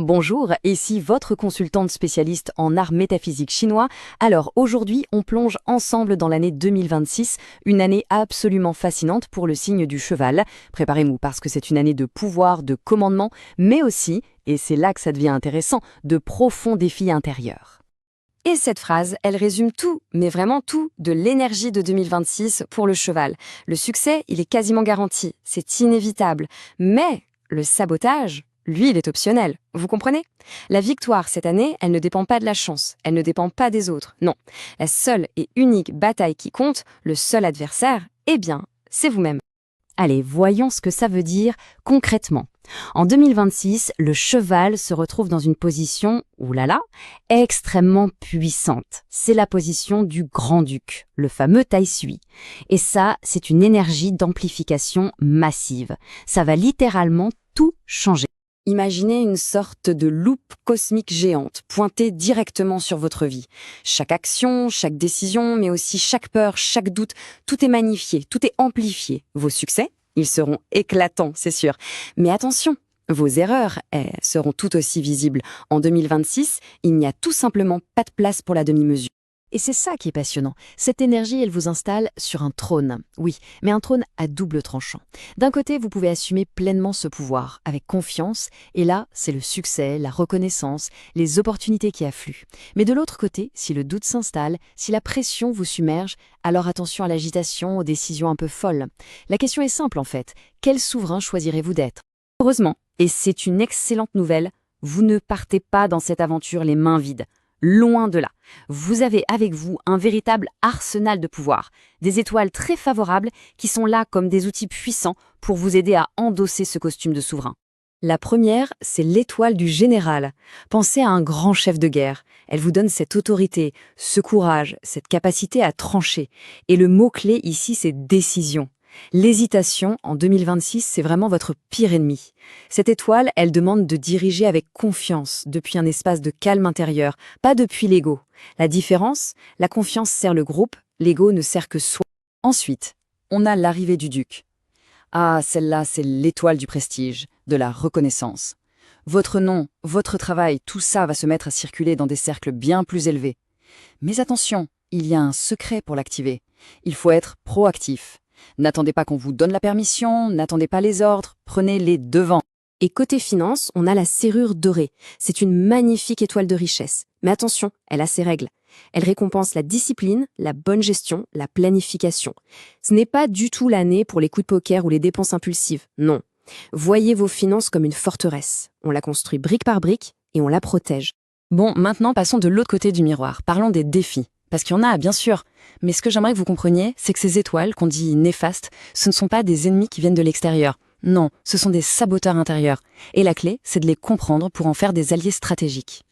Bonjour, ici votre consultante spécialiste en art métaphysique chinois. Alors aujourd'hui, on plonge ensemble dans l'année 2026, une année absolument fascinante pour le signe du cheval. Préparez-vous parce que c'est une année de pouvoir, de commandement, mais aussi, et c'est là que ça devient intéressant, de profonds défis intérieurs. Et cette phrase, elle résume tout, mais vraiment tout, de l'énergie de 2026 pour le cheval. Le succès, il est quasiment garanti, c'est inévitable. Mais le sabotage, lui, il est optionnel. Vous comprenez? La victoire cette année, elle ne dépend pas de la chance, elle ne dépend pas des autres. Non, la seule et unique bataille qui compte, le seul adversaire, eh bien, c'est vous-même. Allez, voyons ce que ça veut dire concrètement. En 2026, le cheval se retrouve dans une position, oulala, extrêmement puissante. C'est la position du grand-duc, le fameux Tai Sui. Et ça, c'est une énergie d'amplification massive. Ça va littéralement tout changer. Imaginez une sorte de loupe cosmique géante pointée directement sur votre vie. Chaque action, chaque décision, mais aussi chaque peur, chaque doute, tout est magnifié, tout est amplifié. Vos succès, ils seront éclatants, c'est sûr. Mais attention, vos erreurs, elles seront tout aussi visibles. En 2026, il n'y a tout simplement pas de place pour la demi-mesure. Et c'est ça qui est passionnant. Cette énergie, elle vous installe sur un trône. Oui, mais un trône à double tranchant. D'un côté, vous pouvez assumer pleinement ce pouvoir, avec confiance, et là, c'est le succès, la reconnaissance, les opportunités qui affluent. Mais de l'autre côté, si le doute s'installe, si la pression vous submerge, alors attention à l'agitation, aux décisions un peu folles. La question est simple en fait. Quel souverain choisirez-vous d'être? Heureusement, et c'est une excellente nouvelle, vous ne partez pas dans cette aventure les mains vides. Loin de là. Vous avez avec vous un véritable arsenal de pouvoir, des étoiles très favorables qui sont là comme des outils puissants pour vous aider à endosser ce costume de souverain. La première, c'est l'étoile du général. Pensez à un grand chef de guerre. Elle vous donne cette autorité, ce courage, cette capacité à trancher. Et le mot-clé ici, c'est décision. L'hésitation, en 2026, c'est vraiment votre pire ennemi. Cette étoile, elle demande de diriger avec confiance, depuis un espace de calme intérieur, pas depuis l'ego. La différence, la confiance sert le groupe, l'ego ne sert que soi. Ensuite, on a l'arrivée du duc. Ah, celle-là, c'est l'étoile du prestige, de la reconnaissance. Votre nom, votre travail, tout ça va se mettre à circuler dans des cercles bien plus élevés. Mais attention, il y a un secret pour l'activer. Il faut être proactif. N'attendez pas qu'on vous donne la permission, n'attendez pas les ordres, prenez les devants. Et côté finance, on a la serrure dorée. C'est une magnifique étoile de richesse. Mais attention, elle a ses règles. Elle récompense la discipline, la bonne gestion, la planification. Ce n'est pas du tout l'année pour les coups de poker ou les dépenses impulsives, non. Voyez vos finances comme une forteresse. On la construit brique par brique et on la protège. Bon, maintenant passons de l'autre côté du miroir. Parlons des défis. Parce qu'il y en a, bien sûr. Mais ce que j'aimerais que vous compreniez, c'est que ces étoiles, qu'on dit néfastes, ce ne sont pas des ennemis qui viennent de l'extérieur. Non, ce sont des saboteurs intérieurs. Et la clé, c'est de les comprendre pour en faire des alliés stratégiques.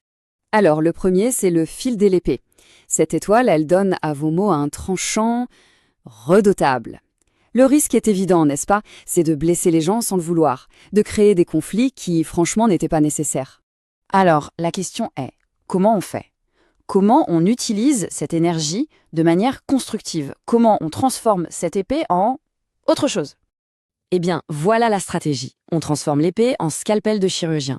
Alors, le premier, c'est le fil de l'épée. Cette étoile, elle donne à vos mots un tranchant redoutable. Le risque est évident, n'est-ce pas? C'est de blesser les gens sans le vouloir, de créer des conflits qui, franchement, n'étaient pas nécessaires. Alors, la question est, comment on fait? Comment on utilise cette énergie de manière constructive? Comment on transforme cette épée en autre chose? Eh bien, voilà la stratégie. On transforme l'épée en scalpel de chirurgien.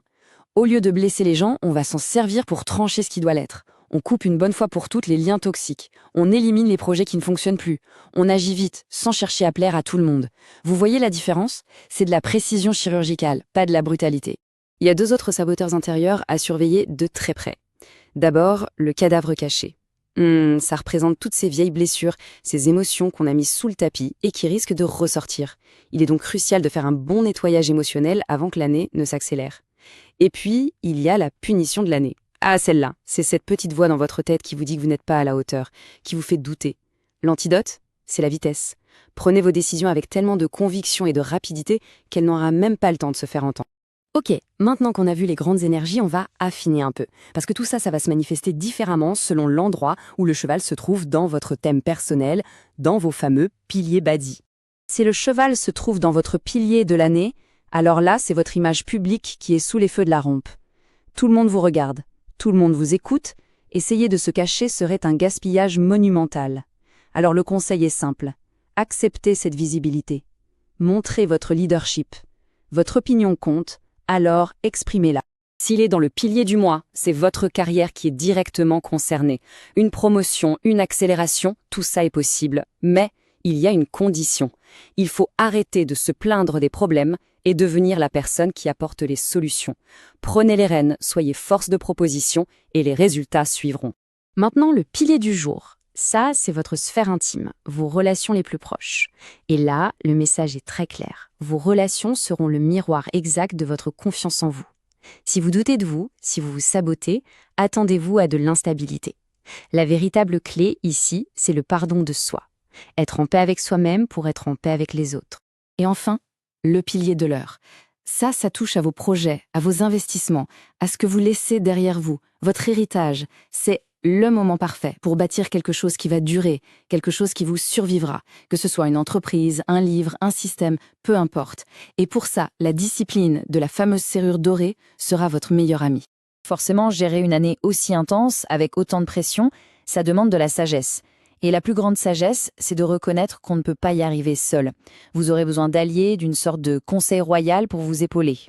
Au lieu de blesser les gens, on va s'en servir pour trancher ce qui doit l'être. On coupe une bonne fois pour toutes les liens toxiques. On élimine les projets qui ne fonctionnent plus. On agit vite, sans chercher à plaire à tout le monde. Vous voyez la différence? C'est de la précision chirurgicale, pas de la brutalité. Il y a deux autres saboteurs intérieurs à surveiller de très près. D'abord, le cadavre caché. Ça représente toutes ces vieilles blessures, ces émotions qu'on a mises sous le tapis et qui risquent de ressortir. Il est donc crucial de faire un bon nettoyage émotionnel avant que l'année ne s'accélère. Et puis, il y a la punition de l'année. Ah, celle-là, c'est cette petite voix dans votre tête qui vous dit que vous n'êtes pas à la hauteur, qui vous fait douter. L'antidote, c'est la vitesse. Prenez vos décisions avec tellement de conviction et de rapidité qu'elle n'aura même pas le temps de se faire entendre. Ok, maintenant qu'on a vu les grandes énergies, on va affiner un peu. Parce que tout ça, ça va se manifester différemment selon l'endroit où le cheval se trouve dans votre thème personnel, dans vos fameux piliers badi. Si le cheval se trouve dans votre pilier de l'année, alors là, c'est votre image publique qui est sous les feux de la rampe. Tout le monde vous regarde, tout le monde vous écoute, essayer de se cacher serait un gaspillage monumental. Alors le conseil est simple, acceptez cette visibilité. Montrez votre leadership. Votre opinion compte, alors exprimez-la. S'il est dans le pilier du mois, c'est votre carrière qui est directement concernée. Une promotion, une accélération, tout ça est possible. Mais il y a une condition. Il faut arrêter de se plaindre des problèmes et devenir la personne qui apporte les solutions. Prenez les rênes, soyez force de proposition et les résultats suivront. Maintenant, le pilier du jour. Ça, c'est votre sphère intime, vos relations les plus proches. Et là, le message est très clair. Vos relations seront le miroir exact de votre confiance en vous. Si vous doutez de vous, si vous vous sabotez, attendez-vous à de l'instabilité. La véritable clé, ici, c'est le pardon de soi. Être en paix avec soi-même pour être en paix avec les autres. Et enfin, le pilier de l'heure. Ça touche à vos projets, à vos investissements, à ce que vous laissez derrière vous, votre héritage. C'est le moment parfait pour bâtir quelque chose qui va durer, quelque chose qui vous survivra, que ce soit une entreprise, un livre, un système, peu importe. Et pour ça, la discipline de la fameuse serrure dorée sera votre meilleur ami. Forcément, gérer une année aussi intense, avec autant de pression, ça demande de la sagesse. Et la plus grande sagesse, c'est de reconnaître qu'on ne peut pas y arriver seul. Vous aurez besoin d'alliés, d'une sorte de conseil royal pour vous épauler.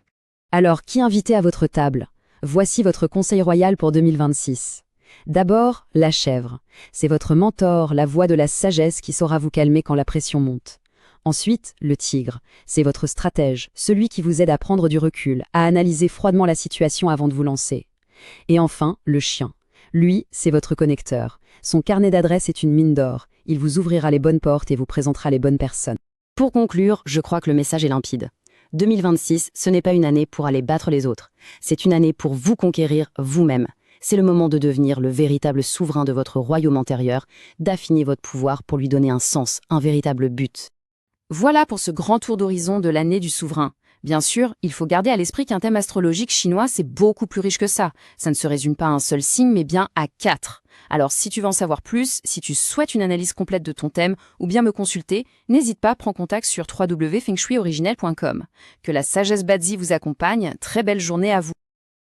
Alors, qui inviter à votre table? Voici votre conseil royal pour 2026. D'abord, la chèvre. C'est votre mentor, la voix de la sagesse qui saura vous calmer quand la pression monte. Ensuite, le tigre. C'est votre stratège, celui qui vous aide à prendre du recul, à analyser froidement la situation avant de vous lancer. Et enfin, le chien. Lui, c'est votre connecteur. Son carnet d'adresses est une mine d'or. Il vous ouvrira les bonnes portes et vous présentera les bonnes personnes. Pour conclure, je crois que le message est limpide. 2026, ce n'est pas une année pour aller battre les autres. C'est une année pour vous conquérir vous-même. C'est le moment de devenir le véritable souverain de votre royaume intérieur, d'affiner votre pouvoir pour lui donner un sens, un véritable but. Voilà pour ce grand tour d'horizon de l'année du souverain. Bien sûr, il faut garder à l'esprit qu'un thème astrologique chinois, c'est beaucoup plus riche que ça. Ça ne se résume pas à un seul signe, mais bien à 4. Alors si tu veux en savoir plus, si tu souhaites une analyse complète de ton thème ou bien me consulter, n'hésite pas, prends contact sur www.fengshuioriginel.com. Que la sagesse Bazi vous accompagne, très belle journée à vous.